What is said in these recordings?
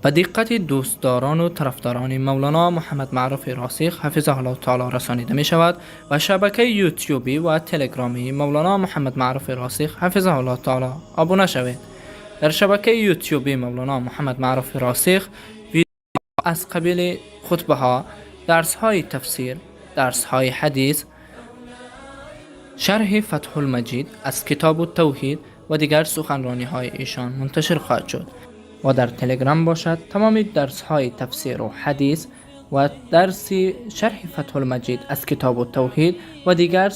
به دقت دوستداران و طرفداران مولانا محمد معروف راسخ حفظه الله تعالی رسانیده می شود و شبکه یوتیوبی و تلگرامی مولانا محمد معروف راسخ حفظه الله تعالی ابونه شوید. در شبکه یوتیوبی مولانا محمد معروف راسخ ویدیو از قبیل خطبه ها، درس های تفسیر، درس های حدیث، شرح فتح المجید از کتاب التوحید و دیگر سخنرانی های ایشان منتشر خواهد شد. و در تلگرام باشد تمامی درس های تفسیر و حدیث و درس شرح فتح المجید از کتاب التوحید و دیگر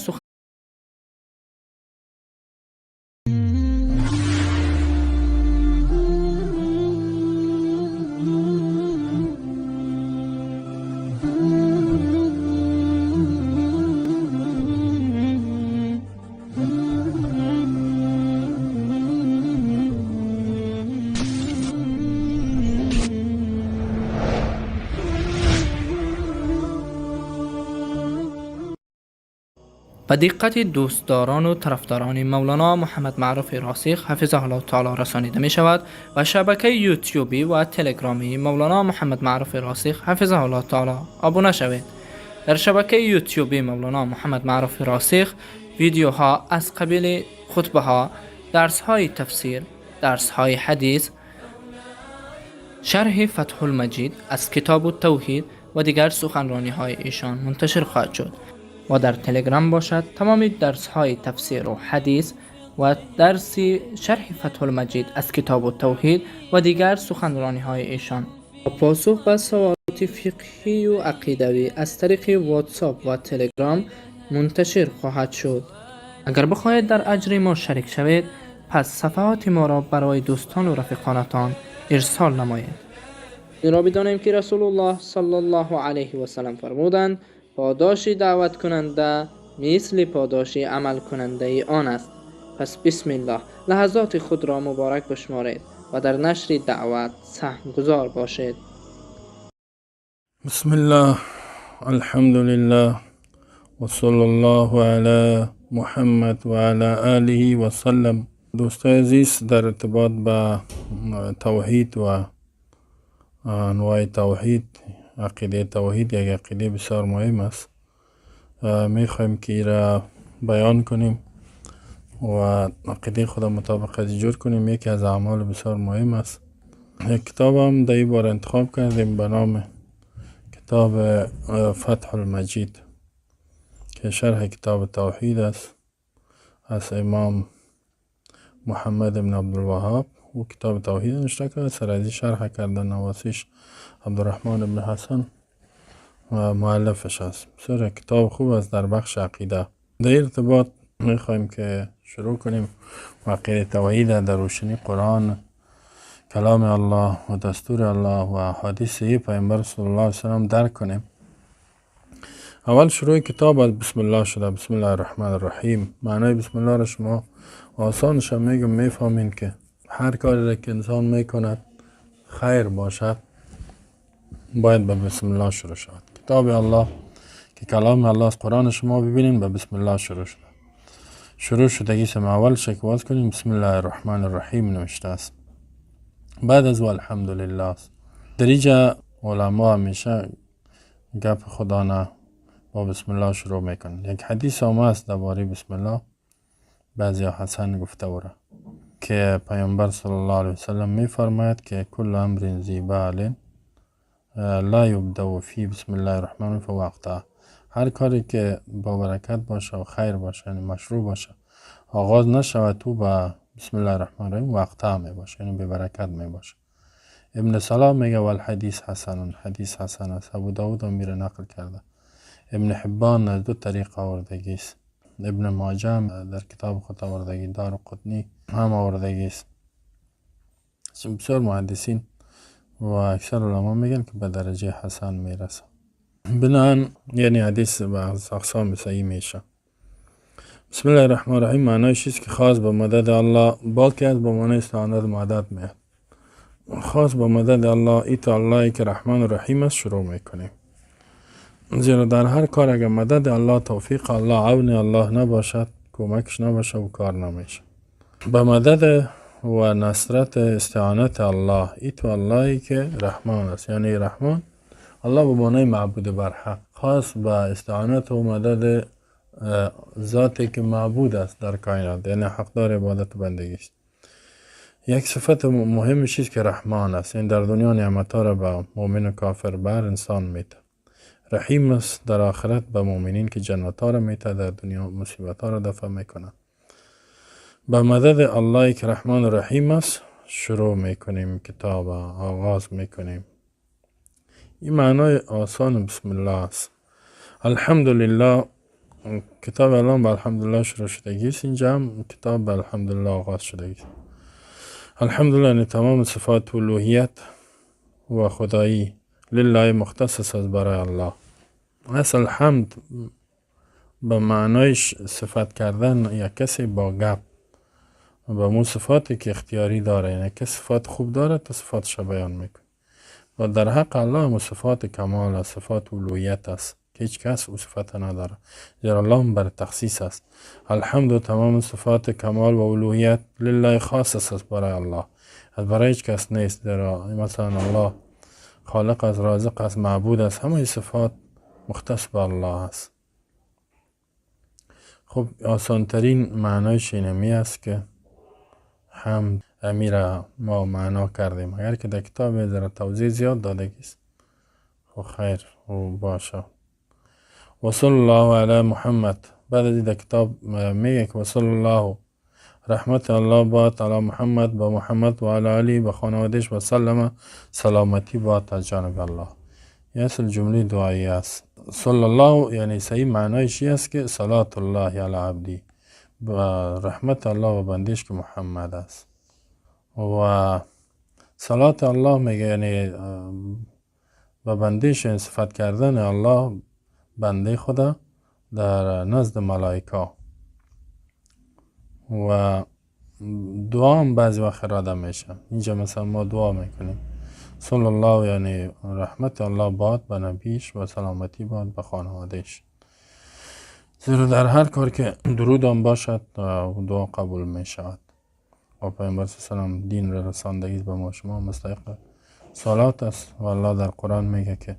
به دقت دوستداران و طرفداران مولانا محمد معروف راسخ حفظه الله تعالی رسانیده می شود و شبکه یوتیوبی و تلگرامی مولانا محمد معروف راسخ حفظه الله تعالی ابونه شوید. در شبکه یوتیوبی مولانا محمد معروف راسخ ویدیوها از قبیل خطبه ها، درس های تفسیر، درس های حدیث، شرح فتح المجید از کتاب التوحید و دیگر سخنرانی های ایشان منتشر خواهد شد. و در تلگرام باشد تمامی درس های تفسیر و حدیث و درس شرح فتح المجید از کتاب التوحید و دیگر سخنرانی های ایشان و پاسخ به سوالات فقهی و عقیدوی از طریق واتساپ و تلگرام منتشر خواهد شد. اگر بخواهید در اجر ما شریک شوید، پس صفحات ما را برای دوستان و رفیقانتان ارسال نمایید. این را بدانیم که رسول الله صلی الله علیه و سلم فرمودند پاداش دعوت کننده مثل پاداش عمل کننده آن است. پس بسم الله لحظات خود را مبارک بشمارید و در نشر دعوت سهم گذار باشید. بسم الله، الحمد لله و صلی الله علی محمد و علی آله و سلم. دوستای عزیز، در ارتباط با توحید و انواع توحید، عقیده توحید یک عقیده بسیار مهم است. میخوایم که ای را بیان کنیم و عقیده خود مطابق جور کنیم. یکی از اعمال بسیار مهم است. یک کتاب هم در این بار انتخاب کردیم به نام کتاب فتح المجید که شرح کتاب توحید است از امام محمد بن عبدالوهاب. او کتاب توحید نوشته کرده، سر از شرح کرده نواسیش عبدالرحمن بن حسن و مؤلفش است. بسیار کتاب خوب است در بخش عقیده. در ارتباط میخوایم که شروع کنیم و عقیده توحید در روشنی قرآن، کلام الله و دستور الله و احادیث پیامبر صلی الله علیه و سلم درک کنیم. اول شروع کتاب از بسم الله شده. بسم الله الرحمن الرحیم. معنای بسم الله را شما آسانش میگم میفهمین که هر کاری را که انسان میکند خیر باشد باید به بسم الله شروع شود. کتاب الله که کلام الله از قرآن شما ببینین به بسم الله شروع شده. شروع شدگی سم اول شکواز کنیم بسم الله الرحمن الرحیم نوشته است. بعد از والحمدلله است. در اینجا علما همیشه گپ خدا نه با بسم الله شروع میکنن. یک حدیث هم است درباره بسم الله، بعضی حسن گفته وره که پیامبر صلی الله علیه وسلم میفرماید که کل امر ذی بال لا یبدأ فی بسم الله الرحمن فوقته. هر کاری که با برکت باشه و خیر باشه، یعنی مشروع باشه، آغاز نشود تو با بسم الله الرحمن الرحیم وقته می باشه، یعنی به برکت می باشه. ابن سلام میگه والحدیث حسن، حدیث حسن است. ابو داود هم میره نقل کرده. ابن حبان از دو طریق آوردگی است. ابن ماجه در کتاب خود آوردگی، دار قطنی هم آوردگی است. بسیار محدثین و اکثر علما میگن که به درجه حسن میرسه. بنان یعنی حدیث به اقسام صحیح میشه. بسم الله الرحمن الرحیم معنایش است که خاص به مدد الله، باقی از به معنی استعانت مدد میاد. خاص با مدد الله، ایت اللهی که رحمان و رحیم است شروع میکنیم. زیرا در هر کار اگر مدد الله، توفیق الله، عون الله نباشد، کمکش نباشه و کار نمیشه. به مدد و نصرت استعانت الله، ایت اللهی که رحمان است، یعنی رحمان الله به معنای معبود برحق، خاص به استعانت و مدد ذاتی که معبود است در کائنات، یعنی حقدار عبادت و بندگی است. یک صفت مهم چیز که رحمان است، این در دنیا نعمتها را به مؤمن و کافر بر انسان میده. رحیم است در آخرت به مؤمنین که جنتها را میده، در دنیا مصیبتها را دفع میکنه. به مدد الله که رحمان و رحیم است شروع میکنیم کتاب، آغاز میکنیم. این معنای آسان بسم الله است. الحمدلله، کتاب الان به الحمدلله شروع شدگی است، اینجا هم کتاب به الحمدلله آغاز شدگی است. الحمدلله یعنی تمام صفات الوهیت و خدایی لله مختص است برای الله. اصل حمد به معنای صفت کردن یک کسی با گپ، با مو صفاتی که اختیاری داره، یعنی که صفات خوب داره تا صفاتش بیان میکنه. و در حق الله مو صفات کمال است، صفات الوهیت است که هیچ کس او صفت نداره، زیرا الله بر تخصیص است. الحمد و تمام صفات کمال و الوهیت لله خاص است برای الله، از برای هیچ کس نیست. زیرا مثلا الله خالق است، رازق است، معبود است، همه صفات مختص به الله است. خب آسان ترین معنایش اینمی است که حمد امیر ما معنا کردیم، اگر که در کتاب ذره توضیح زیاد داده است. خب خیر و باشه. و صلی الله علی محمد، بعد از در کتاب میگه که و صلی الله رحمت الله باد علی محمد، با محمد و علی علی و خانوادش و سلم، سلامتی باد از جانب الله. یه اصل جمله دعایی است. صلی الله یعنی صحیح معنایش است که صلات الله علی عبدی، و رحمت الله و بندش که محمد است. و صلات الله میگه یعنی و بندش صفت کردن الله بنده خدا در نزد ملائکه. و دعا هم بعضی وقت اراده میشه. اینجا مثلا ما دعا میکنیم صلی الله یعنی رحمت الله باد به نبیش و سلامتی باد به خانوادهش. زیرا در هر کار که درود هم باشد دعا قبول می شود. و پیامبر صلی الله علیه و سلم دین را رساندگی به ما شما مستحق صلات است. و الله در قرآن میگه که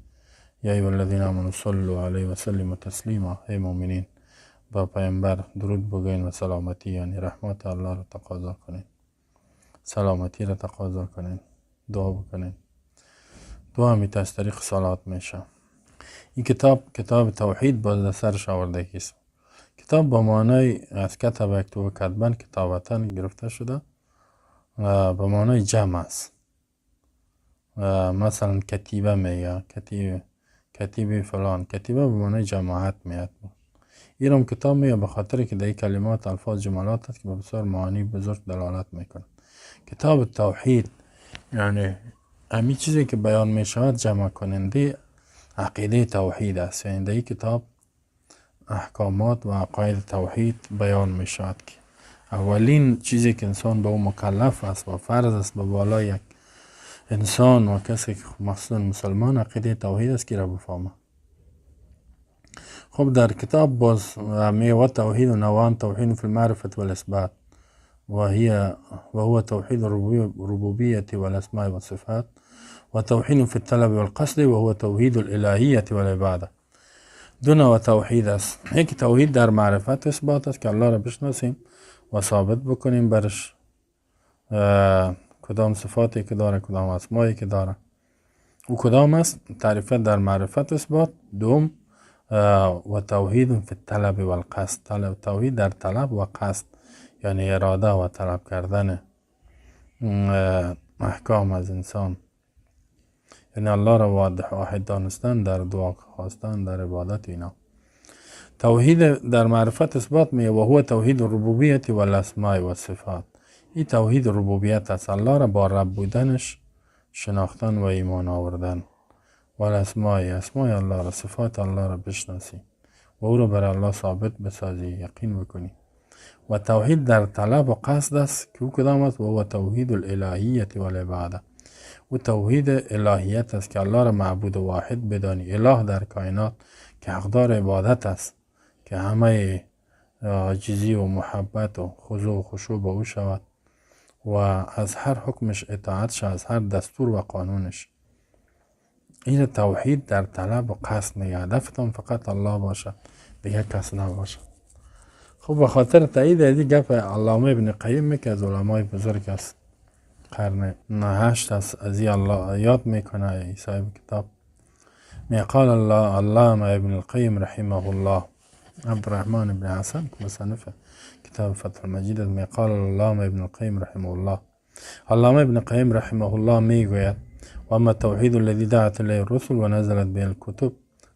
یا ایها الذین آمنوا صلوا علیه و سلموا تسلیما، ای مؤمنین با پیامبر درود بگوین و سلامتی یعنی رحمت الله را تقاضا کنین، سلامتی را تقاضا کنین، دعا بکنین. دعا می از طریق صلات میشه. این کتاب توحید باز در سرش آوردگی است. کتاب با معنای از کتب یکتب کتبن کتابتن گرفته شده و با معنای جمع است. مثلا کتیبه میگه، کتیبه فلان، کتیبه با معنای جماعت میاد. این هم کتاب میگه به خاطر که در کلمات الفاظ جملات است که به بسیار معانی بزرگ دلالت میکنه. کتاب توحید یعنی همین چیزی که بیان میشود جمع کننده عقیده توحید است. یعنی در این کتاب احکامات و عقاید توحید بیان می شود که اولین چیزی که انسان به اون مکلف است و فرض است به بالای یک انسان و کسی که مخصوصا مسلمان عقیده توحید است که را بفهمه. خب در کتاب باز میگه توحید و نوعان توحید فی المعرفة والاثبات وهو توحید الربوبیة والاسماء والصفات و توحید فی الطلب والقصد وهو توحید الالهیة والعباده. دو نوع توحید است. یکی توحید در معرفت اثبات است که الله را بشناسیم و ثابت بکنیم برش کدام صفاتی که داره، کدام اسمایی که داره و کدام است، تعریف در معرفت اثبات. دوم و توحید فی الطلب والقصد، توحید در طلب و قصد یعنی اراده و طلب کردن احکام از انسان، یعنی الله را واحد دانستن در دعا خواستن، در عبادت اینا. توحید در معرفت اثبات میگه و هو توحید الربوبیة والاسماء والصفات. این توحید ربوبیت است، الله را با رب بودنش شناختن و ایمان آوردن. و اسماء الله را، صفات الله را بشناسی و او را بر الله ثابت بسازی، یقین بکنی. و توحید در طلب و قصد است که او کدام است؟ و هو توحید الالهیة والعباده. و توحید الهیت است که الله را معبود واحد بدانی، اله در کائنات که حقدار عبادت است، که همه عاجزی و محبت و خضوع و خشوع به او شود و از هر حکمش اطاعت شد، از هر دستور و قانونش. این توحید در طلب و قصد میگه، هدفتان فقط الله باشد، دیگه کس نباشد. خب به خاطر تایید از این گپ علامه ابن قیم که از علمای بزرگ است قرن 8 از این الله یاد میکنه، ای صاحب کتاب قال الله علامه ابن القیم رحمه الله عبدالرحمن ابن حسن که مصنف کتاب فتح المجید از قال علامه ابن القیم رحمه الله. علامه ابن قیم رحمه الله میگوید و اما توحید الذی دعت الیه الرسل و نزلت به الکتب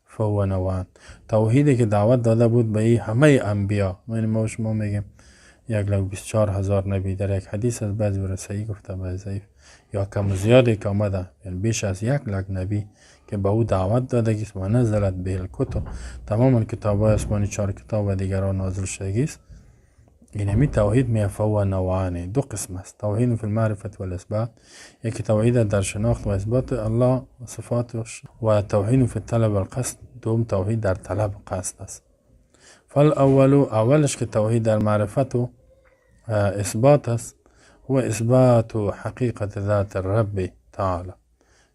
فهو نوعان. توحیدی که دعوت داده بود به این همه انبیا، یعنی ما شما میگیم 1,24,000 نبی، در یک حدیث از بعضی ورسایی گفته بعضی ضعیف یا کم زیادی که آمده، یعنی بیش از 1,00,000 نبی که به او دعوت داده است و نزلت به الکتب، تمام کتاب های آسمانی 4 کتاب و دیگران نازل شده است. اینمی توحید میفهو نوعان، دو قسم است، توحید فی المعرفت و الاثبات، یکی توحید در شناخت و اثبات الله و صفاتش، و توحید فی الطلب و القصد، دوم توحید در طلب و قصد است. اولش که توحید در معرفت و اثبات است، هو اثبات حقیقت ذات الرب تعالی.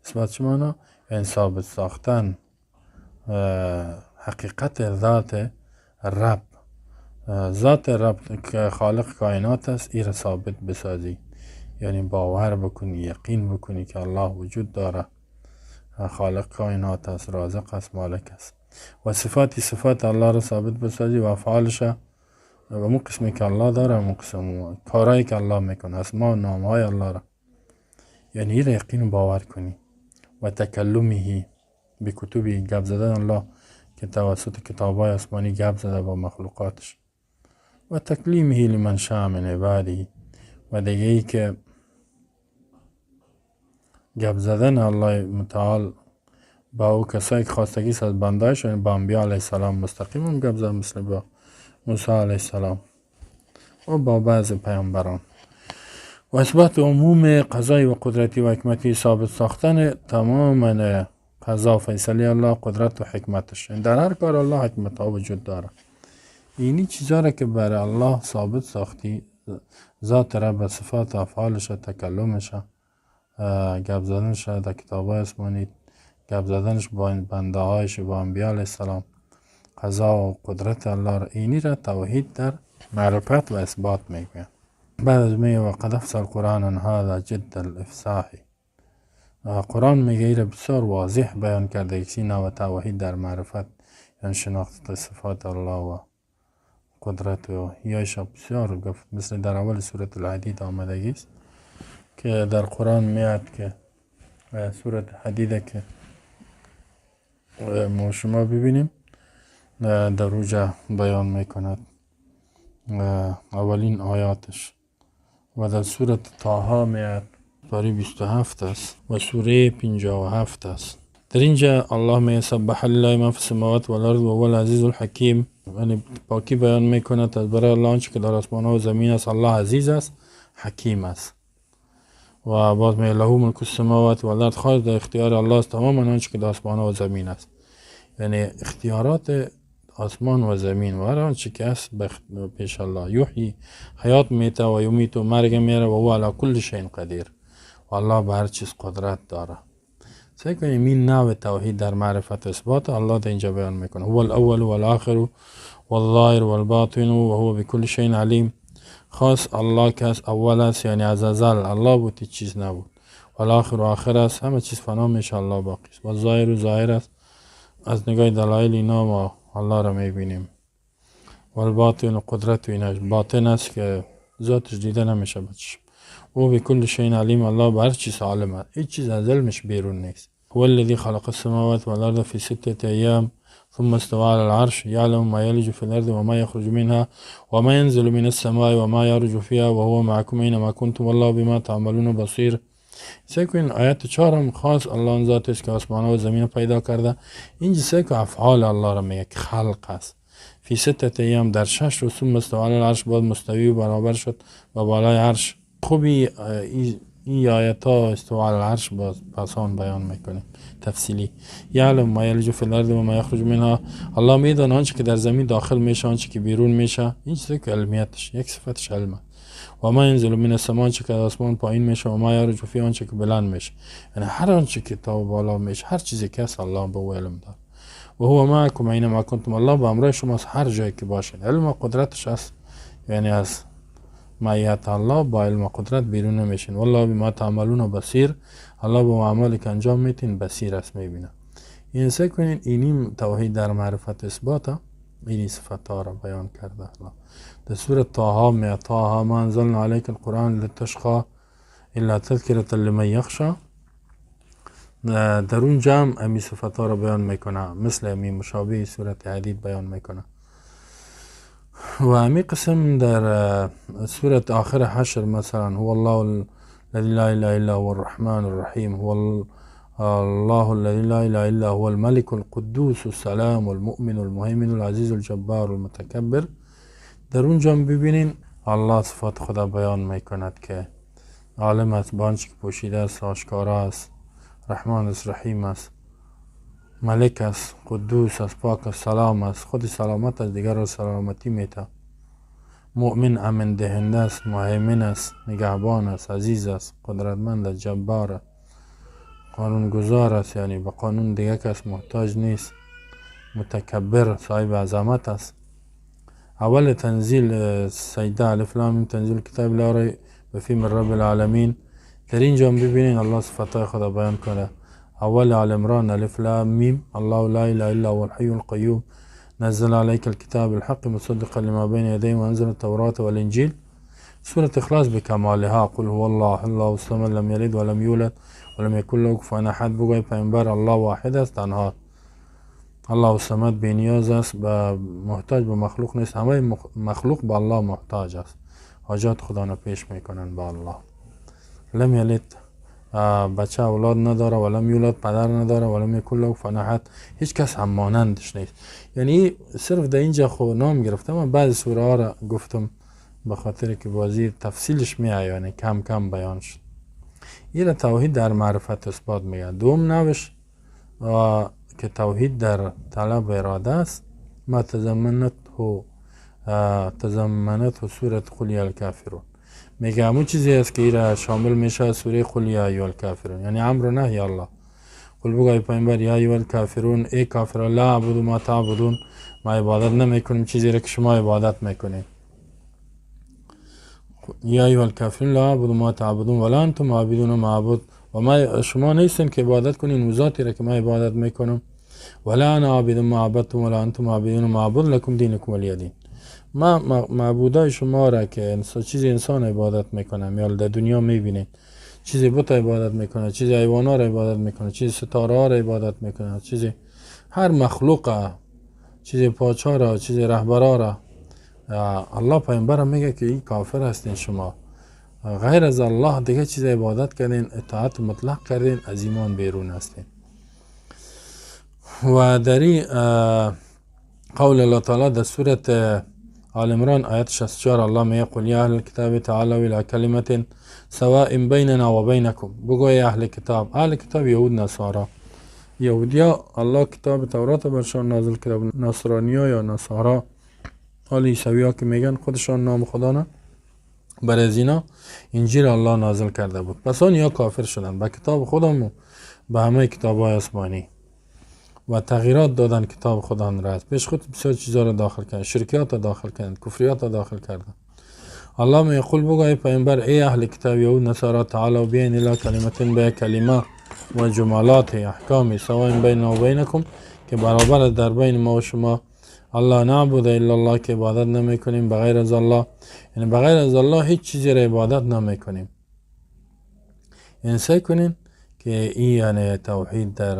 اثبات چه معنی؟ یعنی ثابت ساختن حقیقت ذات رب، ذات رب که خالق کائنات است، این را ثابت بسازی، یعنی باور بکنی، یقین بکنی که الله وجود داره، خالق کائنات است، رازق است، مالک است. و صفات الله را ثابت بسازی و افعالش و مو قسمی که الله داره، مو قسم کارهایی که الله میکنه، اسما و نامهای الله را، یعنی این را یقین و باور کنی. و تکلمه بکتبی، گپ زدن الله که توسط کتابای آسمانی گپ زده با مخلوقاتش. و تکلیمه لمن شاء من عباده، و دیگه ای که گپ زدن الله متعال با او کسایی که خواستگی از بندهش، یعنی با انبیاء علیه السلام مستقیم هم گپ زدن، مثل با موسی علیه السلام و با بعض پیامبران. و اثبات عموم قضای و قدرتی و حکمتی، ثابت ساختن تمام قضا و فیصله الله، قدرت و حکمتش، در هر کار الله حکمت ها وجود داره. اینی چیزا را که برای الله ثابت ساختی، ذات رب، صفات افعالش، تکلمش، گپ زدنش در کتابای آسمانی، گپ زدنش با بنده هایش، با انبیاء علیه السلام، قضا و قدرت الله را، اینی را توحید در معرفت و اثبات میگوید. بعد از میگه و قد افصل القرآن عن هذا جد الافصاح، قرآن میگه ای را بسیار واضح بیان کرده که نوع توحید در معرفت، یعنی شناخت صفات الله و قدرت و یایش بسیار گفت، مثل در اول سورة الحدید آمدگی است که در قرآن میاد که سورة حدیده که ما شما ببینیم در اوجه بیان میکند اولین آیاتش، و در سورة طه میاد باری 27 است و سوره 57 است. در اینجا الله می سبح لله ما فی السماوات والارض و هو العزیز الحکیم، یعنی پاکی بیان میکند از برای الله آنچه که در آسمان و زمین است. الله عزیز است، حکیم است. و باز می له ملک السماوات والارض، خاص در اختیار الله است تمام آنچه که در آسمان و زمین است، یعنی اختیارات آسمان و زمین و هر آنچه که است پیش الله. یحیی، حیات میته، و یمیت، و مرگ میاره، و هو علی کل شیء قدیر، و الله به هر چیز قدرت داره. سعی کنیم این نوع توحید در معرفت اثبات الله در اینجا بیان میکنه. هو الاول والآخر والظاهر والباطن و هو بكل شیء علیم. خاص الله که از اول است، یعنی از ازل الله بود، هیچ چیز نبود. والآخر و آخر است، همه چیز فنا میشه، الله باقی است. والظاهر و ظاهر است، از نگاه دلایل اینا ما الله را میبینیم. والباطن و قدرت و ایناش باطن است که ذاتش دیده نمیشه بچشم. او بكل شیء علیم، الله به هر چیز عالم است، هیچ چیز از علمش بیرون نیست. هو الذی خلق السماوات والارض فی 6 ایام ثم استوى على العرش يعلم ما يلج في الارض وما يخرج منها وما ينزل من السماء وما يعرج فيها وهو معكم اينما كنتم والله بما تعملون بصیر. سیکو این آیت 4 خاص الله اون ذات است که آسمان و زمین پیدا کرده. اینجا سیکو افعال الله را میگه که خلق است. فی 6 ایام، در 6 روز، ثم استوى على العرش، بعد مستوی و برابر شد و بالای عرش. خوبی این آیت ها استوا علی العرش باز پسان بیان میکنه تفصیلی. یعلم ما یلج فی الارض و ما یخرج منها، الله میدونه آنچه که در زمین داخل میشه، آنچه که بیرون میشه. این چیزی که علمیتش یک صفتش علمه. و ما ینزل من السماء، آنچه که از آسمان پایین میشه، و ما یعرج فی، آنچه که بلند میشه. یعنی هر آنچه که تا بالا میشه، هر چیزی که هست الله به علم داره. و هو معکم اینما کنتم، الله با امر شماست هر جایی که باشین. علم و قدرتش هست، یعنی از معیت الله با علم و قدرت بیرون نمیشین. والله بما تعملون بصیر، الله با اعمالی که انجام میتین بصیر است، میبینه. این سعی کنین اینی توحید در معرفت اثبات اینی صفت ها را بیان کرده الله. در سوره طه می طه ما انزلنا علیک القرآن لتشقى الا تذکرة لمن یخشى، در اون جمع امی صفت ها را بیان میکنه، مثل امی مشابه سوره حدید بیان میکنه. و امی قسم در سوره آخر حشر مثلا هو الله الذي لا اله الا هو الرحمن الرحیم، هو الله الذي لا اله الا هو الملك القدوس السلام المؤمن المهيمن العزيز الجبار المتكبر. در اونجا ببینین الله صفات خدا بیان میکند که عالم است، با آنچه که پوشیده است آشکارا است، رحمان است، رحیم است، ملک است، قدوس است، پاک است، سلام است، خود سلامت است، دیگر را سلامتی میده، مؤمن امن دهنده است، مهیمن است، نگهبان است، عزیز است، قدرتمند است، جبار است، قانون گذار است، یعنی به قانون دیگه کس محتاج نیست، متکبر صاحب عظمت است. اول تنزیل سجده الف لام میم تنزیل کتاب لا ریب فیه من رب العالمین. در اینجا ببینین الله صفات خدا بیان کنه. اول آل عمران الف لام میم الله لا اله الا هو الحي القيوم نزل عليك الكتاب الحق مصدقا لما بين يديه وانزل التوراة والانجيل. سورة اخلاص بکمالها قل هو الله الله الصمد لم يلد ولم يولد ولم يكن له كفوا احد. بگوی پیامبر الله واحد است، تنها الله الصمد بی نیاز است، محتاج به مخلوق نیست، همه مخلوق به الله محتاج است، حاجات خدا را پیش میکنن به الله. لم یلد بچه اولاد نداره، ولم یولد پدر نداره، ولم یکن له کفوا احد، هیچ کس هم مانندش نیست. یعنی صرف در اینجا خود نام گرفتم و بعضی سوره ها را گفتم به خاطر که بازی تفصیلش میاد، یعنی کم کم بیان شد. این توحید در معرفت اثبات میگه. دوم نوش که توحید در طلب اراده است، ما تضمنته سوره قل یا الکافرون. میگه همون چیزی است که ایره شامل میشه سوره قل یا ایها الکافرون، یعنی امر و نهی الله. قل بگوی پیامبر یا ایها الکافرون، ای کافران، لا اعبد ما تعبدون، ما عبادت نمیکنیم چیزی را که شما عبادت میکنید. یا ایها الکافرون لا اعبد ما تعبدون ولا انتم عابدون ما اعبد، و ما شما نیستین که عبادت کنین اون ذاتی را که ما عبادت میکنم. ولا انا عابد ما عبدتم ولا انتم عابدون ما اعبد لكم دینکم ولی دین. ما معبودای شما را که چیزی انسان عبادت میکنم یا در دنیا میبینید، چیزی بت عبادت میکنه، چیزی حیوانا را عبادت میکنه، چیزی ستاره ها را عبادت میکنه، چیزی هر مخلوق، چیزی پاچا را، چیزی رهبرا را، الله پیامبر میگه که این کافر هستین شما، غیر از الله دیگه چیز عبادت کردین، اطاعت مطلق کردین، از ایمان بیرون هستین. و دری قول الله تعالی در سورت آل عمران آیت 64 الله میگه قل یا اهل الكتاب تعالوا الى کلمة سواء بیننا و بینکم. بگوی اهل کتاب، اهل کتاب یهود نصارا، یهودیا الله کتاب تورات برشان نازل کرده، نصرانیا یا نصارا حال عیسوی ها که میگن خودشان نام خدا نه، برای زینا انجیل الله نازل کرده بود. پس آنیا کافر شدن به کتاب خودمون، به همه کتاب های آسمانی، و تغییرات دادن کتاب خدا را، از پیش خود بسیار چیزا را داخل کردن، شرکیات را داخل کردن، کفریات را داخل کردن. الله می قل بگوی پیامبر ای اهل کتاب یهود نصارا تعالوا بیاین الی کلمة، به کلمه و جملات احکام سواء بیننا و بینکم که برابر در بین ما و شما، الله نعبد الا الله که عبادت نمی کنیم بغیر از الله، یعنی بغیر از الله هیچ چیزی را عبادت نمی کنیم. این سعی کنین که این یعنی توحید در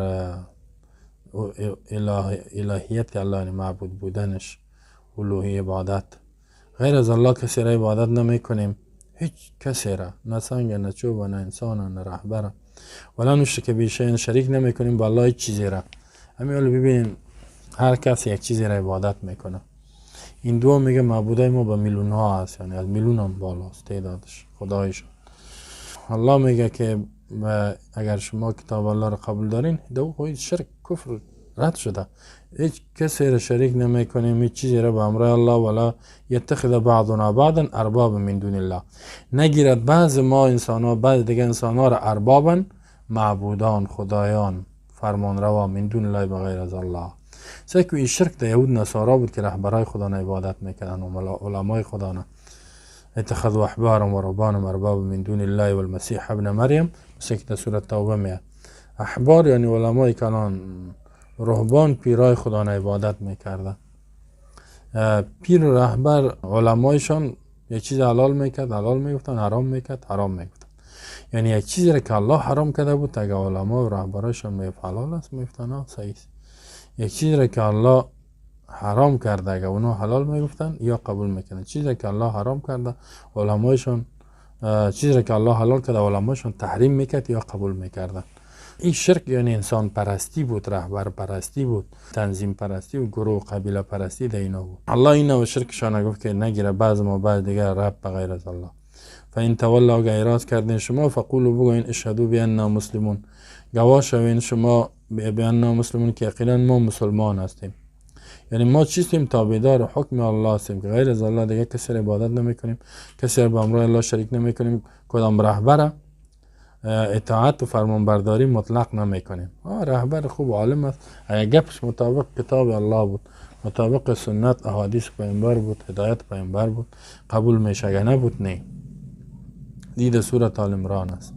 الهیت الله، یعنی معبود بودنش، الوهی عبادت. غیر از الله کسی را عبادت نمی کنیم، هیچ کسی را، نه سنگ نه چوب نه انسان نه رهبر، ولا نشرک به شیء، شریک نمی کنیم با الله هیچ چیزی را. همین حالا ببینیم هر کسی یک چیزی را عبادت میکنه. این دو میگه معبودای ما به میلیون ها هست، یعنی از میلیون هم بالاست تعدادش خدایش. الله میگه که اگر شما کتاب الله رو قبول دارین دو خود شرک کفر رد شده، هیچ کسی را شریک نمی کنیم، هیچ چیزی را به امر الله ولا یتخذ بعضنا بعضا ارباب من دون الله، نگیرد بعض ما انسان ها بعض دیگه انسان ها را اربابا معبودان خدایان فرمان روا من دون الله بغیر از الله. سکو این شرک در یهود نصارا بود که رهبرای خدا نه عبادت میکردن و علمای خدا نه. اتخذوا احبارا و رهبانا ارباب من دون الله والمسیح ابن مریم، سکت سوره توبه میاد. احبار یعنی علمای کلان، رهبان پیرای خدا نه عبادت میکردن. پیر رهبر علمایشان یک چیز حلال میکرد حلال میگفتن، حرام میکرد حرام میگفتن. یعنی یک چیزی را که الله حرام کرده بود اگه علما و رهبرایشان میگفت حلال است میگفتن صحیح. یک چیزی را که الله حرام کرده اگه اونا حلال میگفتن یا قبول میکنن. چیزی را که الله حرام کرده علمایشان، چیزی را که الله حلال کرده علمایشان تحریم میکرد یا قبول میکردن. این شرک یعنی انسان پرستی بود، رهبر پرستی بود، تنظیم پرستی و گروه قبیله پرستی در اینا بود. الله اینا و شرکشان گفت که نگیره بعض ما بعض دیگر رب بغیر از الله. فان تولوا اگر اعراض کردین شما فقولوا بگوین اشهدوا باننا مسلمون، گواه شوین شما باننا مسلمون که یقینا ما مسلمان هستیم. یعنی ما چیستیم تابعدار حکم الله هستیم که غیر از الله دیگه کسی را عبادت نمی کنیم، کسی را به امر الله شریک نمی کنیم، کدام رهبر اطاعت و فرمانبرداری مطلق نمی کنیم. رهبر خوب عالم است، اگر گپش مطابق کتاب الله بود، مطابق سنت احادیث پیامبر بود، هدایت پیامبر بود، قبول میشه، اگر نبود نه. دید سوره آل عمران است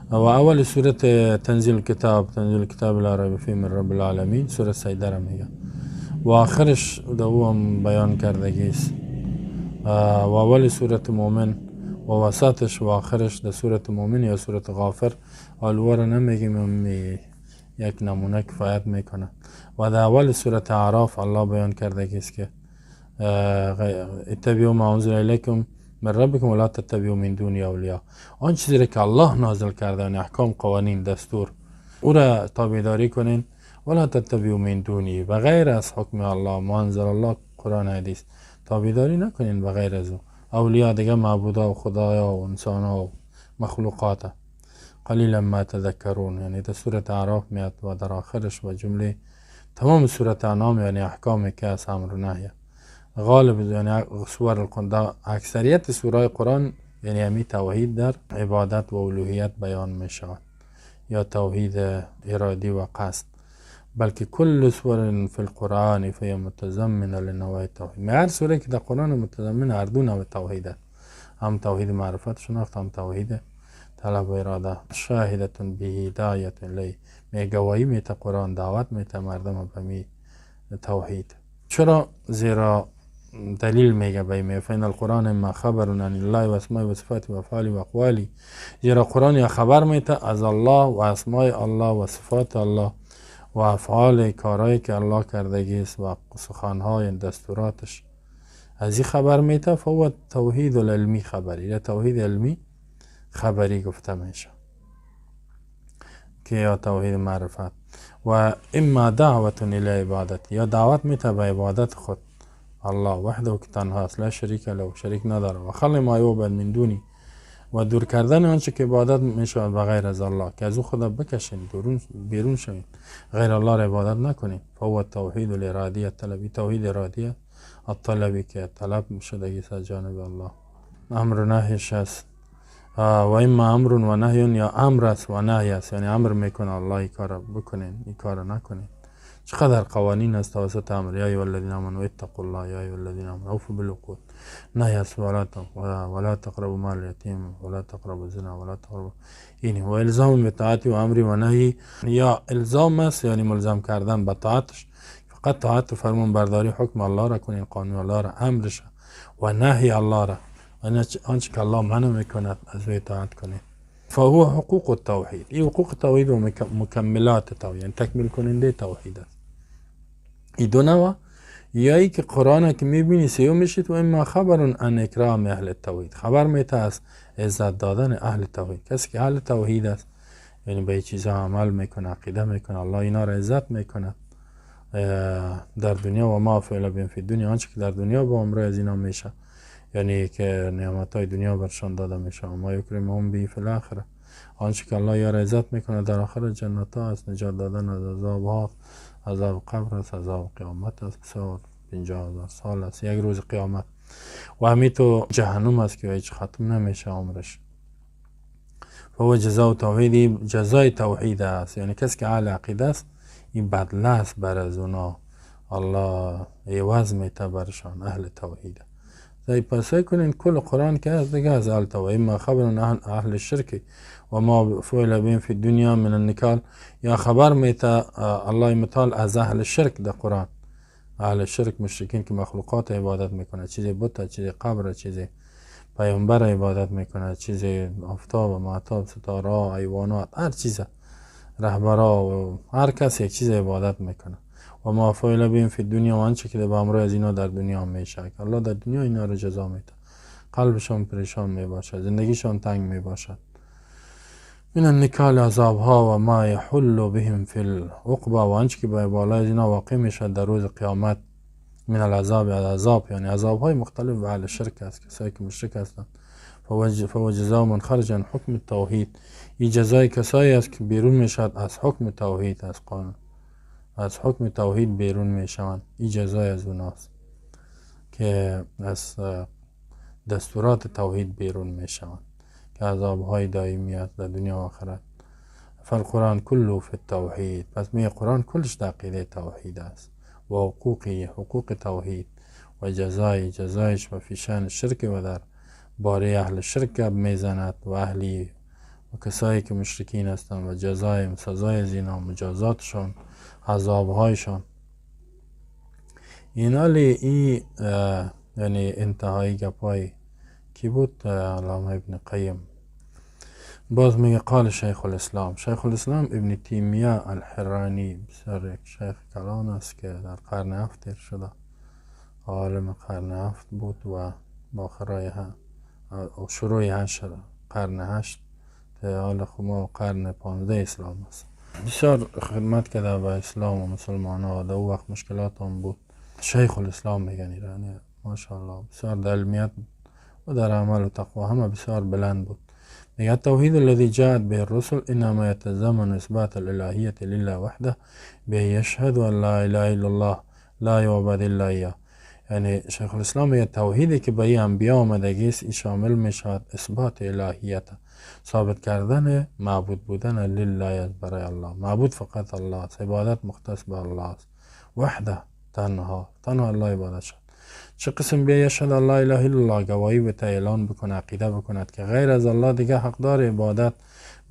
و اول سوره تنزیل کتاب لا ریب فیه من رب العالمین، سوره سجده را میگه و آخرش دوام بیان کردگی است و اول سوره مومن و وسطش و آخرش در سوره مومن یا سوره غافر. آلوار نمیگیم، یک نمونه کفایت میکنه. و در اول سوره اعراف الله بیان کردگی است که اتبعوا ما انزل الیکم من ربکم ولا تتبعوا من دونه اولیاء. آن چیزی را که الله نازل کرده، احکام، قوانین، دستور، او را تابعداری کنین. ولا تتبعوا من دونه، و غیر از حکم الله ما انزل الله قرآن حدیث تابعداری نکنین و غیر از او. اولیاء دیگه معبودا و خدایا و انسانا و مخلوقات. قلیلا ما تذکرون، یعنی در سوره اعراف میاد و در آخرش و جمله تمام سوره انعام یعنی احکامی که از امر و نهی غالب یعنی سور القرآن، اکثریت سوره قرآن یعنی همی توحید در عبادت و الوهیت بیان می شود یا توحید ارادی و قصد. بلکه کل سور فی القرآن فی متضمن لنوع توحید. هر سوره که در قرآن متضمن هر دو نوع توحید است، هم توحید معرفت شناخت، هم توحید طلب و اراده. شاهدتون به هدایت لی، می گواهی میته قرآن، دعوت میته مردم به می توحید. چرا؟ زیرا دلیل میگه به فین القرآن ما خبر عن الله و اسماء و صفات و افعال و اقوالی. زیرا قرآن یا خبر میته از الله و اسماء الله و صفات الله و افعال کارهایی که الله کردگی است و سخنهای دستوراتش، از این خبر میته. فهو توحید العلمی خبری، یا توحید علمی خبری گفته میشه که یا توحید معرفت. و اما دعوت الی عبادت، یا دعوت میته به عبادت خود الله وحده که تنها است، لا شریک له، شریک نداره. و خل ما یعبد من دونی، و دور کردن آنچه که عبادت میشود به غیر از الله، که از او خدا بکشین، بیرون شوین، غیر الله را عبادت نکنین. فهو توحید الارادیه طلبی، توحید ارادیه الطلبی که طلب شدگی از جانب الله. امر و نهیش است و اما امر و نهی، یا امر است و نهی است، یعنی امر میکنه الله این کار بکنین، این کار نکنین. چقدر قوانین است توسط امر، یا ایها الذین آمنوا اتقوا الله، یا ایها الذین آمنوا اوفوا بالعقود. نهی است ولا تقربوا مال الیتیم ولا تقربوا الزنا ولا تقربوا. این و الزام به طاعت و امر و نهی، یا الزام است یعنی ملزم کردن به طاعتش، فقط طاعت و فرمان برداری حکم الله را کنین، قانون الله را، امرش و نهی الله را، آنچه که الله منع میکند از وی اطاعت کنید. فهو حقوق التوحید، این حقوق توحید و مکملات توحید، یعنی تکمیل کننده توحید است. این دو نوع، یا ای که قرآن که میبینی سیو میشید، و اما خبر عن اکرام اهل توحید، خبر میته از عزت دادن اهل توحید. کسی که اهل توحید است یعنی به چیزا عمل میکنه، عقیده میکنه، الله اینا را عزت میکنه در دنیا. و ما فعل بهم فی دنیا، آنچه که در دنیا با عمره از اینا میشه یعنی که نعمتهای دنیا برشان داده میشه. ما یکرمهم به فی الاخره، آنچه که الله یار عزت میکنه در آخر جنت ها است، نجات دادن از عذاب ها، عذاب قبر است، عذاب قیامت است، بسیار 50,000 سال است، یک روز قیامت، و همین تو جهنم است که هیچ ختم نمیشه عمرش. فهو جزاء توحیدی، جزای توحید است، یعنی کسی که اهل عقیده است این بدله است بر از اونا، الله عوض میته برشان، اهل توحید. زي پس کنین کل قرآن که از دیگه از اهل توحید. ما خبر اهل الشرک و ما فعل بهم فی الدنیا من النکال، یا خبر میته الله متعال از اهل الشرک در قرآن. اهل شرک مشرکین که مخلوقات عبادت میکنه، چیزی بت، چیزی قبر، چیزی پیامبر عبادت میکنه، چیزی آفتاب و مهتاب، ستاره، حیوانات، هر چیز، رهبرا و هر کس یک چیز عبادت میکنه. و ما فعل بهم فی الدنیا، و آنچه که به امروز از اینا در دنیا میشه، که الله در دنیا اینا رو جزا میده. قلبشان پریشان میباشد، زندگیشان تنگ میباشد. من النکال عذاب ها و ما یحل بهم فی العقبه، و آنچه که به بالای اینا واقع میشه در روز قیامت، من العذاب، عذاب یعنی عذاب های مختلف به اهل شرک است، کسایی که مشرک هستند. فهو جزاء من خرج عن حکم التوحید، این جزای کسایی است که بیرون میشد از حکم توحید، از قانون، از حکم توحید بیرون میشوند. این جزای از اوناست که از دستورات توحید بیرون میشوند، که عذاب های دائمی است در دنیا و آخرت. فالقرآن کله فی التوحید، پس می قرآن کلش در عقیده توحید است، و حقوق توحید، و جزایش و فی شأن شرک، و در باره اهل شرک گپ میزند، و اهلی و کسایی که مشرکین هستند، و جزای سزای زینا، مجازاتشان، عذابهایشان. این حالی یعنی انتهای گپای کی بود؟ علامه ابن قیم. باز میگه قال شیخ الاسلام ابن تیمیه الحرانی، بسیار یک شیخ کلان است که در قرن 7 تیر شده، عالم قرن 7 بود و باخرای شروع 8 قرن 8 حال ما قرن 15 اسلام است. بسیار خدمت کرده به اسلام و مسلمان ها، در او وقت مشکلات هم بود. شیخ الاسلام میگن ایرانی، ماشاءالله بسیار در علمیت و در عمل و تقوی همه بسیار بلند بود. میگه التوحید الذي جاءت به الرسل انما يتضمن اثبات الالهیه لله وحده به یشهد ان لا اله الا الله لا یعبد الا اياه. یعنی شیخ الاسلام میگه توحیدی که به این انبیا آمدگی است، این شامل میشود اثبات الهیت، ثابت کردن معبود بودن لله از برای الله، معبود فقط الله است، عبادت مختص به الله است، وحده تنها الله عبادت شد. چه قسم بیا یشهد الله اله الا الله، گواهی به اعلان بکنه، عقیده بکند که غیر از الله دیگه حقدار عبادت،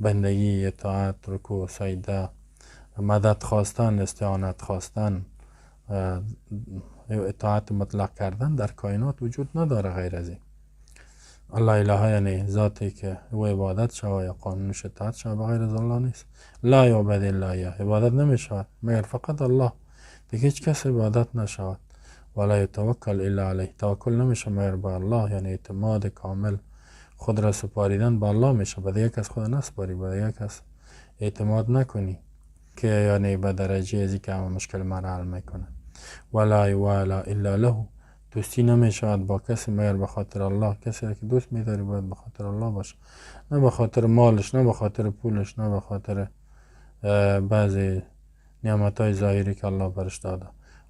بندگی، اطاعت، رکوع، سجده، مدد خواستن، استعانت خواستن، اطاعت مطلق کردن در کائنات وجود نداره غیر از این. الله اله یعنی ذاتی که او عبادت شود یا قانونش اطاعت شود بغیر از الله نیست. لا یعبد الا اياه، عبادت نمیشود مگر فقط الله، دیگه هیچ کس عبادت نشود. ولا یتوکل الا علیه، توکل نمیشه مگر به الله، یعنی اعتماد کامل، خود را سپاریدن به الله میشه، به دیگه کس خود نسپاری، به دیگه کس اعتماد نکنی که یعنی به درجه ازی که همه مشکل مرا حل میکنه. ولا یوالا الا له، دوستی نمیشود با کسی مگر به خاطر الله، کسی را که دوست میداری باید به خاطر الله باشه، نه به خاطر مالش، نه به خاطر پولش، نه به خاطر بعضی نعمتهای ظاهری که الله برش داده.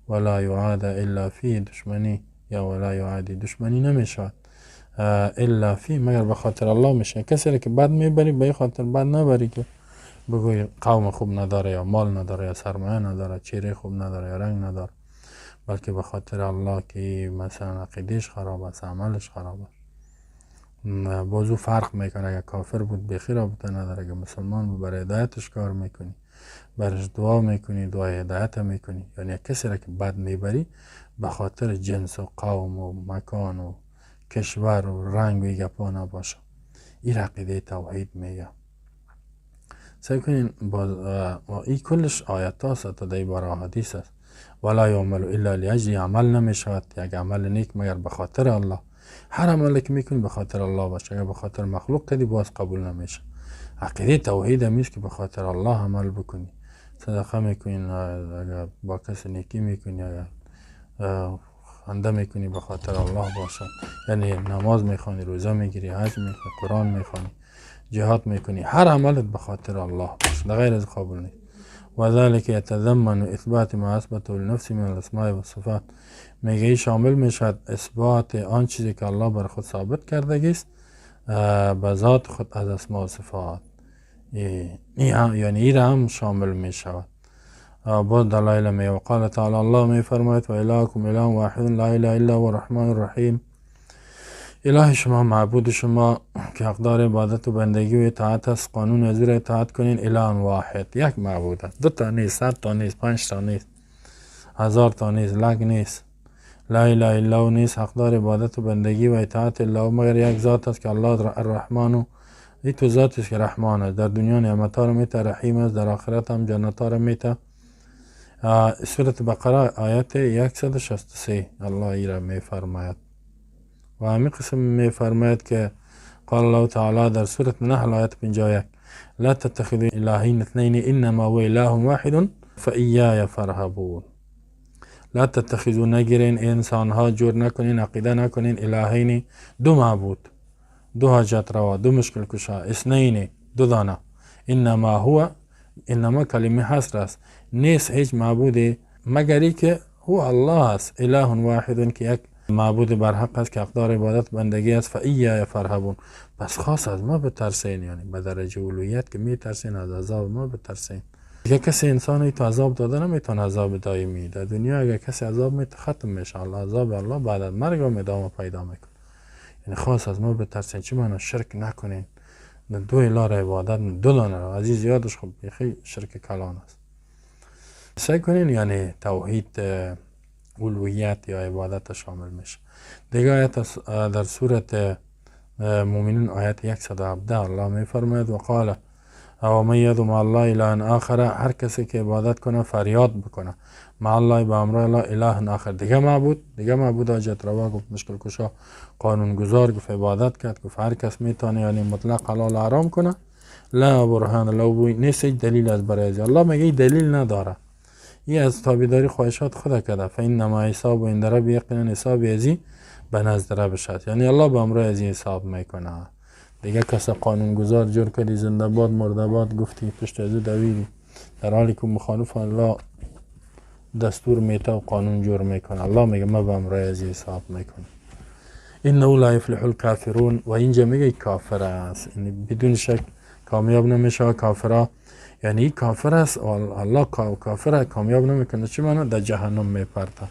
ولا یعاد الا فی، دشمنی یا ولا یعادی، دشمنی نمیشود الا فی مگر به خاطر الله میشه. کسی را که بد میبری به خاطر بد نبری که بگوی قوم خوب نداره یا مال نداره یا سرمایه نداره، چهره خوب نداره یا رنگ نداره، بلکه به خاطر الله که مثلا عقیدهش خراب است، عملش خراب است. بازو فرق میکنه، اگه کافر بود بخیر رابطه نداره، اگه مسلمان بود برای هدایتش کار میکنی، برش دعا میکنی، دعای هدایت میکنی. یعنی کسی را که بد میبری به خاطر جنس و قوم و مکان و کشور و رنگ و گپا نباشه. این عقیده توحید میگه. سعی کنین با این کلش آیات هست تا در باره حدیث است. ولا یعمل الا لاجل، عمل نمیشود یک عمل نیک مگر به خاطر الله. هر عملی که میکنی به خاطر الله باشه، اگر به خاطر مخلوق کردی باز قبول نمیشه. عقیده توحید همیست که به خاطر الله عمل بکنی، صدقه میکنی، اگر با کسی نیکی میکنی، اگر خنده میکنی به خاطر الله باشد، یعنی نماز میخوانی، روزه میگیری، حج میخوانی، قرآن میخوانی، جهاد میکنی، هر عملت به خاطر الله باشد، غیر از قابل نیست. و ذلك يتضمن اثبات ما اثبته لنفسه من الاسماء و صفات، میگه شامل میشد اثبات آن چیزی که الله بر خود ثابت کرده است به ذات خود از اسماء و صفات، یعنی این هم شامل می شود. با دلایل می و قال تعالی الله می فرماید و الهکم اله واحد لا اله الا هو الرحمن الرحیم، اله شما معبود شما که حقدار عبادت و بندگی و اطاعت است، قانون از زیر اطاعت کنین، اله واحد، یک معبود است، 2 تا نیست، 100 تا نیست، 5 تا نیست، 1000 تا نیست، لک نیست، لا اله الا هو نیست، حقدار عبادت و بندگی و اطاعت الا مگر یک ذات است که الله الرحمن، این تو ذات است که رحمان است، در دنیا نعمت‌ها را میته، رحیم است، در آخرت هم جنت‌ها را میته. سورة بقره آیت 163 الله ای را میفرماید و همین قسم میفرماید که قال الله تعالی در سورة نحل آیت 51 لا تتخذوا الهین اثنین انما هو اله واحد فایای فرهبون، لا تتخذوا نگیرین انسان ها، جور نکنین، عقیده نکنین، الهین 2 معبود، 2 حاجت روا، 2 مشکل کشا، اثنین 2 دانه، انما هو، انما کلمه حصر است، نیست هیچ معبودی مگری که هو الله است، اله واحد که یک معبود برحق است که حقدار عبادت بندگی است، فایای فرهبون، پس خاص از ما بترسین، یعنی به درجه اولویت که میترسین از عذاب ما بترسین. اگه کسی انسانی تو عذاب داده نمیتونه عذاب دائمی، در دنیا اگه کسی عذاب میته ختم میشه، الله عذاب الله بعد از مرگ هم ادامه پیدا میکنه، یعنی خاص از ما بترسین. چه معنی شرک نکنین، 2 اله را عبادت، 2 دانه را عزیز یادش خب بخی شرک کلان است، سعی کنین یعنی توحید اولویت یا عبادت شامل میشه. دیگه آیت در سورة مومنین آیت 117 الله میفرماید و قال او من یدعو مع الله اله آخر، هر کسی که عبادت کنه فریاد بکنه مع الله به امر الله اله آخر، دیگه معبود حاجت روا گفت، مشکل کشا، قانون گذار گفت، عبادت کرد گفت، هر کس میتونه یعنی مطلق حلال حرام کنه، لا برهان له، نیست دلیل از برای الله، میگه دلیل نداره، این از تابعداری خواهشات خدا کرده، فانما حساب عند رب، یقینا حساب ازی به نزد ربش است، یعنی الله به امر ازی حساب میکنه. دیگه کس قانون گذار جور کردی، زنده باد مرده باد گفتی، پشت ازو دویدی، در حالی که مخالف الله دستور میته و قانون جور میکنه، الله میگه ما به امر ازی حساب میکنه. انه لا یفلح الکافرون، و اینجا میگه کافر است، یعنی بدون شک کامیاب نمیشه کافرها، یعنی کافر است الله کافر کامیاب نمیکنه، چه معنی؟ در جهنم میپرته،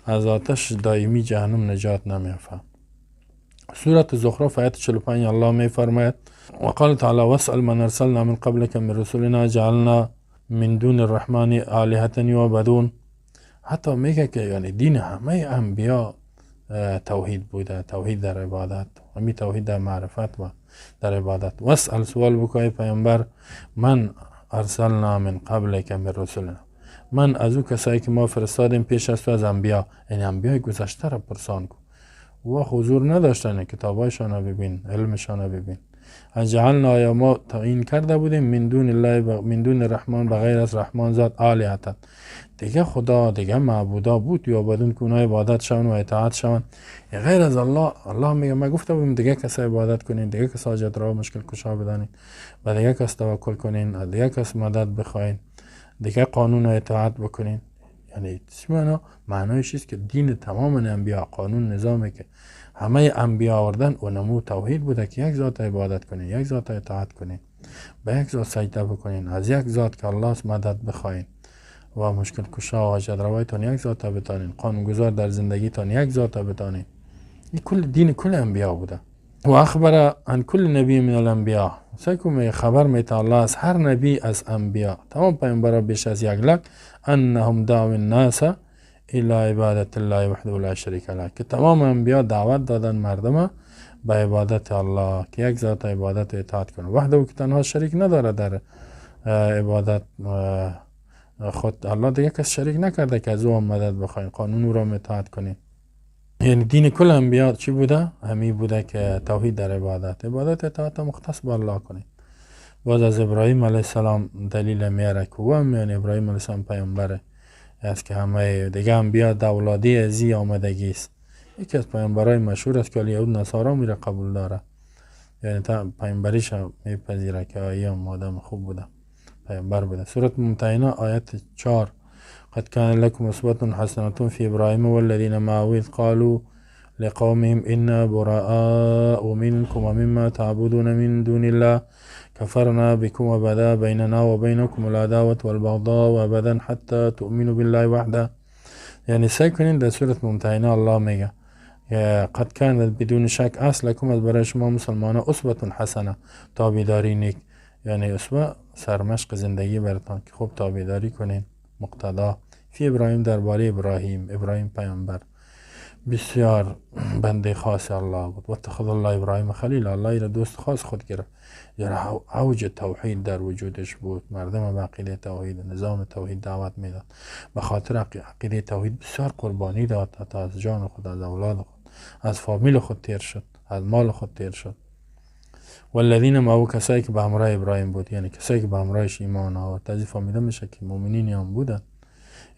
از آتش دائمی جهنم نجات نمیافه. سورة زخرف آیت 45 الله میفرماید و قال تعالی واسأل من ارسلنا من قبلك من رسولنا جعلنا من دون الرحمن آلهة یعبدون، حتی میگه که یعنی دین همه انبیا توحید بوده، توحید در عبادت، همین توحید در معرفت و در عبادت. واسأل سوال بکای پیامبر من ارسلنا من قبلک من رسولنا، من از او کسایی که ما فرستادیم پیش از تو از انبیا، یعنی انبیای گذشته را پرسان کن و حضور نداشتن، کتابایشان را ببین، علمشان را ببین. اجعلنا، آیا ما تعیین کرده بودیم من دون الله، من دون الرحمن، بغیر از رحمان ذات، آلهة، دیگه خدا دیگه معبودا بود یا بدون که اونها عبادت شون و اطاعت شون غیر از الله. الله میگه ما گفته بودیم دیگه کس عبادت کنین، دیگه کس حاجت روا مشکل کشا بدانین، و دیگه کس توکل کنین، دیگه کس مدد بخواین، دیگه قانون و اطاعت بکنین. یعنی چی معنایش است که دین تمام انبیا، قانون نظامی که همه انبیا آوردن و نمو توحید بوده که یک ذات عبادت کنین، یک ذات اطاعت کنین، به یک ذات سجده بکنین، از یک ذات که الله است مدد بخواین و مشکل کشا و حاجت روایتان یک ذات بتانین، قانون گذار در زندگیتان یک ذات بتانین. این کل دین کل انبیا بوده. و اخبر عن کل نبی من الانبیا، سکم خبر میته الله از هر نبی از انبیا، تمام پیامبرا بیش از 1 لک، انهم دعوا الناس الى عبادت الله وحده لا شریک له، که تمام انبیا دعوت دادن مردم به عبادت الله که یک ذات عبادت و اطاعت کنه، وحده که تنها شریک نداره در عبادت خود، الله دیگه کس شریک نکرده که از او مدد بخواین، قانون او را اطاعت کنین. یعنی دین کل انبیا چی بوده؟ همی بوده که توحید در عبادت، عبادت اطاعت مختص به الله کنین. باز از ابراهیم علیه السلام دلیل میاره که هم یعنی ابراهیم علیه السلام پیامبره، است که همه دیگه انبیا د اولادی ازی آمدگی است. یکی از پیامبرای مشهور است که یهود نصارا میره قبول داره، یعنی تا پیامبریش میپذیره که آیم آدم خوب بوده، پیامبر بوده. سورت ممتحنه آیت 4: قد كان لكم أسوة حسنة في إبراهيم والذين معه إذ قالوا لقومهم إنا براء منكم ومما تعبدون من دون الله كفرنا بكم وبدا بيننا وبينكم العداوة والبغضاء وأبدا حتى تؤمنوا بالله وحده. یعنی سعی کنین در سورت ممتحنه الله میگه قد كانت بدون شک اصل لكم از برای شما مسلمان اسوة حسنه، تابعداری نیک، یعنی اسوه سرمشق زندگی براتان که خوب تابعداری کنین، مقتدا. فی ابراهیم درباره ابراهیم پیامبر بسیار بنده خاص الله بود. و اتخذ الله ابراهیم خلیل، الله را دوست خاص خود گرفت. یعنی اوج توحید در وجودش بود، مردم به عقیده توحید، نظام توحید دعوت میداد. به خاطر عقیده توحید بسیار قربانی داد، حتی از جان خود، از اولاد خود، از فامیل خود تیر شد، از مال خود تیر شد. والذین معه، کسایی که به همراه ابراهیم بود، یعنی کسایی که به همراهش ایمان آورد. از این فهمیده میشه که مؤمنین هم بودن.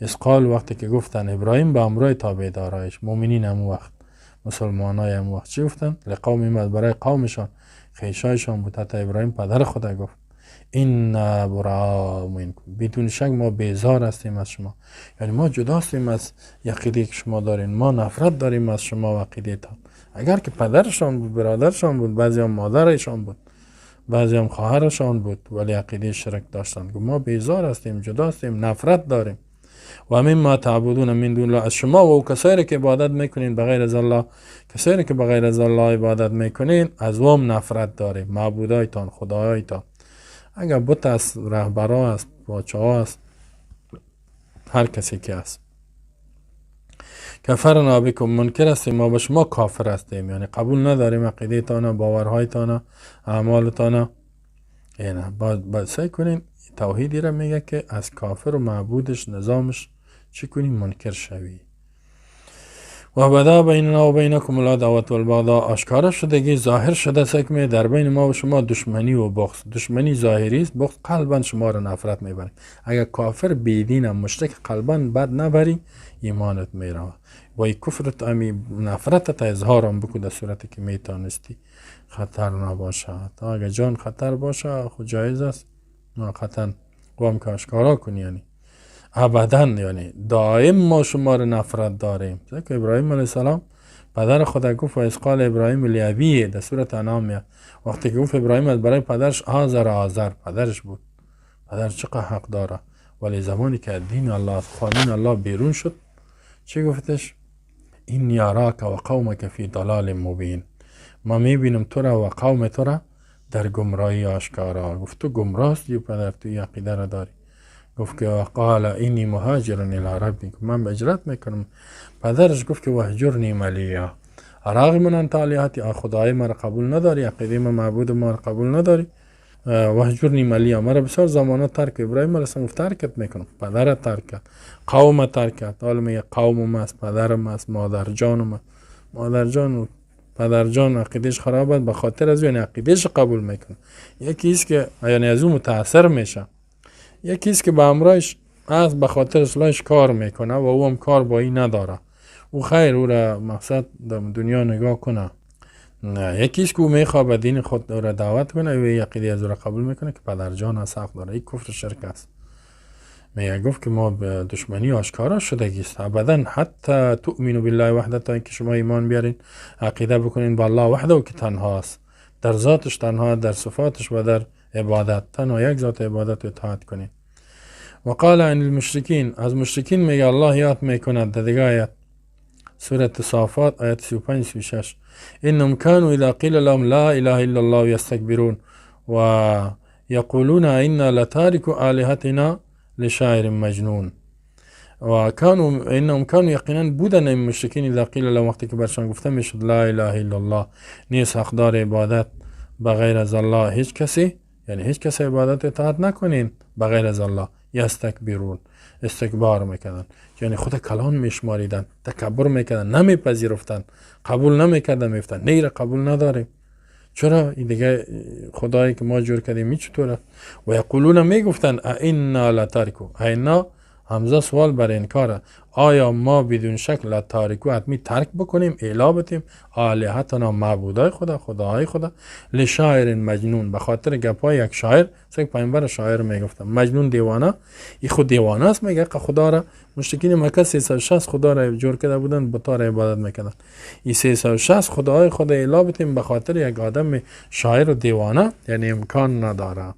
اسقال وقتی که گفتن ابراهیم به همراه تابعدارایش، مؤمنین هم وقت، مسلمانای هم وقت چی گفتن؟ لقوم، برای قومشان، خیشایشان بود. حتی ابراهیم پدر خدا گفت این براء منکم، بدون شک ما بیزار هستیم از شما، یعنی ما جدا هستیم از عقیده که شما دارین، ما نفرت داریم از شما و عقیده‌تان. اگر که پدرشان بود، برادرشان بود، بعضی هم مادرشان بود، بعضی هم خواهرشان بود، ولی عقیده شرک داشتند. ما بیزار هستیم، جدا هستیم، نفرت داریم. و مما تعبدون من دون الله، از شما و کسایی که عبادت میکنین بغیر از الله، کسایی که بغیر از الله عبادت میکنین از وام نفرت داریم. معبودایتان، خدایایتان، اگر بت است، رهبرا است، باچه‌ها است، هر کسی که است. کفرنا بکم، منکر هستیم، ما به شما کافر هستیم، یعنی قبول نداریم عقیده تانا، باورهایتان، اعمالتان. یعنی باید سعی کنین توحیدی را میگه که از کافر و معبودش، نظامش چی کنیم؟ منکر شوی. و بدا بیننا و بینکم العداوة والبغضاء، آشکارا شدگی، ظاهر شده سکمه در بین ما و شما دشمنی و بغض. دشمنی ظاهری است، بغض قلبا شما را نفرت میبریم. اگر کافر بیدین مشرک قلبا بد نبری، ایمانت میره. و ای کفرت امی نفرتت اظهار هم بکو در صورتی که میتانستی خطر نباشد. اگر جان خطر باشه خود جایز است، خطر قوم که آشکارا کنی، یعنی ابدا، یعنی دائم ما شما رو نفرت داریم. که ابراهیم علیه السلام پدر خدا گفت و از قال ابراهیم لیابیه در سورت انعام، وقتی که گفت ابراهیم از برای پدرش آذر پدرش بود، پدر چقدر حق داره. ولی زمانی که دین الله، قانون الله بیرون شد، چی گفتش؟ این یاراک و قومک فی ضلال مبین، ما میبینم تو را و قوم تو را در گمراهی آشکارا. گفت تو گمراه هستی پدر، تو عقیده را داری. گفت که قال اینی مهاجر الی ربی، من به هجرت میکنم. پدرش گفت که وهجرنی ملیا، رغم من انت آلیهتی، خدای ما را قبول نداری، عقیده ما معبود ما را قبول نداری، وهجرنی ملیا، مرا بسیار زمانات ترک. ابراهیم علیه السلام ترکت میکنم، پدر ترک کرد، قوم ترک کرد. حالا میگه قوم است، پدرم است، مادر جانم است. مادر جان پدر جان عقیدهش خراب است، به خاطر از یعنی عقیدهش قبول میکنه. یکی است که یعنی از اون متاثر میشه، یکی است که به امرایش از به خاطر اصلاحش کار میکنه و او هم کار با این نداره. او خیر او را مقصد در دنیا نگاه کنه. نه، یکی است که او میخواد به دین خود را دعوت کنه و عقیده از او را قبول میکنه که پدر جان از حق داره. این کفر شرک است. میگه گفت که ما به دشمنی آشکارا شدگی است. ابدا حتی تؤمنوا بالله وحده، تا اینکه شما ایمان بیارین، عقیده بکنین به الله وحده و که تنها است، در ذاتش تنها، در صفاتش و در عبادت تنها یک ذات عبادت و اطاعت کنین. و قال عن المشرکین، از مشرکین میگه الله یاد میکند در دیگه آیت سورة صافات آیت 35-36: انهم كانوا اذا قیل لهم لا اله الا الله یستکبرون و یقولون انا لتارکو آلهتنا لشاعر مجنون. و انهم كانوا یقینا بودن این مشرکین اذا قیل لهم، وقتی که برشان گفته میشد لا اله الا الله، نیست حقدار عبادت بغیر از الله هیچ کسی، یعنی هیچ کسی عبادت اطاعت نکنین بغیر از الله، یستکبرون، استکبار میکردن، یعنی خود کلان میشماریدن، تکبر میکردن، نمیپذیرفتن، قبول نمیکردن، میفتن نه را قبول نداریم. چرا این دیگه خدایی که ما جور کردیم چطوره؟ و یقولون میگفتن اینا لتارکو، اینا حمزه سوال بر این کاره، آیا ما بدون شک تاریکو حتمی ترک بکنیم، اعلا بتیم آلهتنا معبودای خدا، خداهای خدا، لشاعر مجنون، به خاطر گپای یک شاعر، یک پیامبر شاعر میگفتم مجنون دیوانه، این خود دیوانه است، میگه که خدا را مشرکین مکه 360 خدا را جور کرده بودن، بت را عبادت میکردن، این 360 خداهای خدا اعلا بتیم به خاطر یک آدم شاعر و دیوانه، یعنی امکان نداره.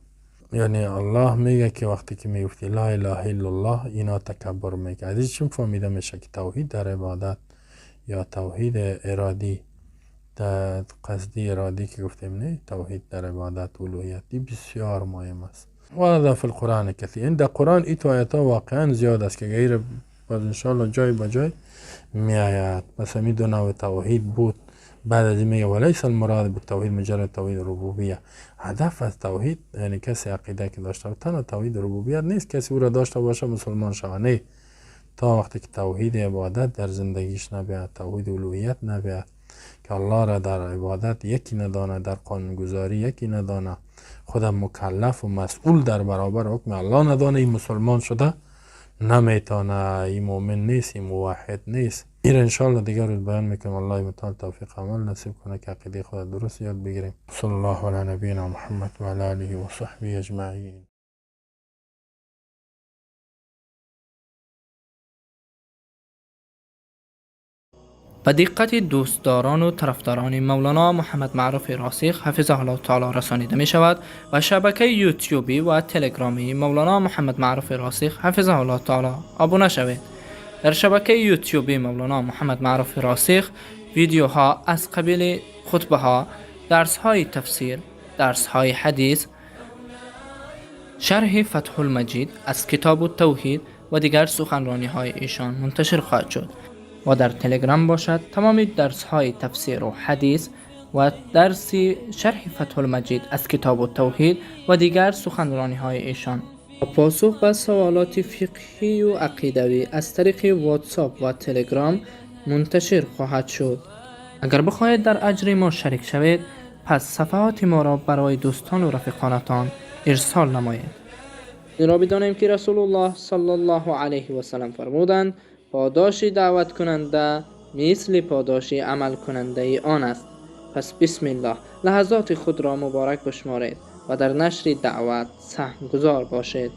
یعنی الله میگه که وقتی که میگفتی لا اله الا الله، اینا تکبر میکنه. از چون فهمیده میشه که توحید در عبادت یا توحید ارادی، در قصدی ارادی که گفتیم نه، توحید در عبادت الوهیتی بسیار مهم است. و هذا فی القرآن کثیر. این در قرآن این آیات واقعا زیاد است که غیر باز انشاءالله جای با جای میآید. پس همین دو نوع توحید بود. بعد از این میگه ولیس المراد بالتوحید مجرد توحید ربوبیه. هدف از توحید یعنی کسی عقیده که داشته باشه تنها توحید ربوبیت نیست، کسی او را داشته باشه مسلمان شوه، نه، تا وقتی که توحید عبادت در زندگیش نبیاد، توحید الوهیت نبیاد، که الله را در عبادت یکی ندانه، در قانونگذاری یکی ندانه، خودم مکلف و مسئول در برابر حکم الله ندانه، این مسلمان شده نمیتونه، این مؤمن نیست، این موحد نیست. این انشاءالله دیگر روز بیان میکنم. الله متعال توفیق عمل نصیب کنه که عقیده خود درست یاد بگیریم. صلی الله علی نبینا محمد و علی آله و صحبه اجمعین. به دقت دوستداران و طرفداران مولانا محمد معروف راسخ حفظه الله تعالی رسانیده می شود و شبکه یوتیوبی و تلگرامی مولانا محمد معروف راسخ حفظه الله تعالی ابونه شوید. در شبکه یوتیوبی مولانا محمد معروف راسخ ویدیوها از قبیل خطبه ها، درس های تفسیر، درس های حدیث، شرح فتح المجید از کتاب التوحید و دیگر سخنرانی های ایشان منتشر خواهد شد و در تلگرام باشد تمام درس های تفسیر و حدیث و درس شرح فتح المجید از کتاب التوحید و دیگر سخنرانی های ایشان و پاسخ به سوالات فقهی و عقیدوی از طریق واتساپ و تلگرام منتشر خواهد شد. اگر بخواهید در اجر ما شریک شوید، پس صفحات ما را برای دوستان و رفیقانتان ارسال نمایید. این را بدانیم که رسول الله صلی الله علیه و سلم فرمودند پاداش دعوت کننده مثل پاداش عمل کننده آن است. پس بسم الله لحظات خود را مبارک بشمارید و در نشر دعوت سهم گذار باشید.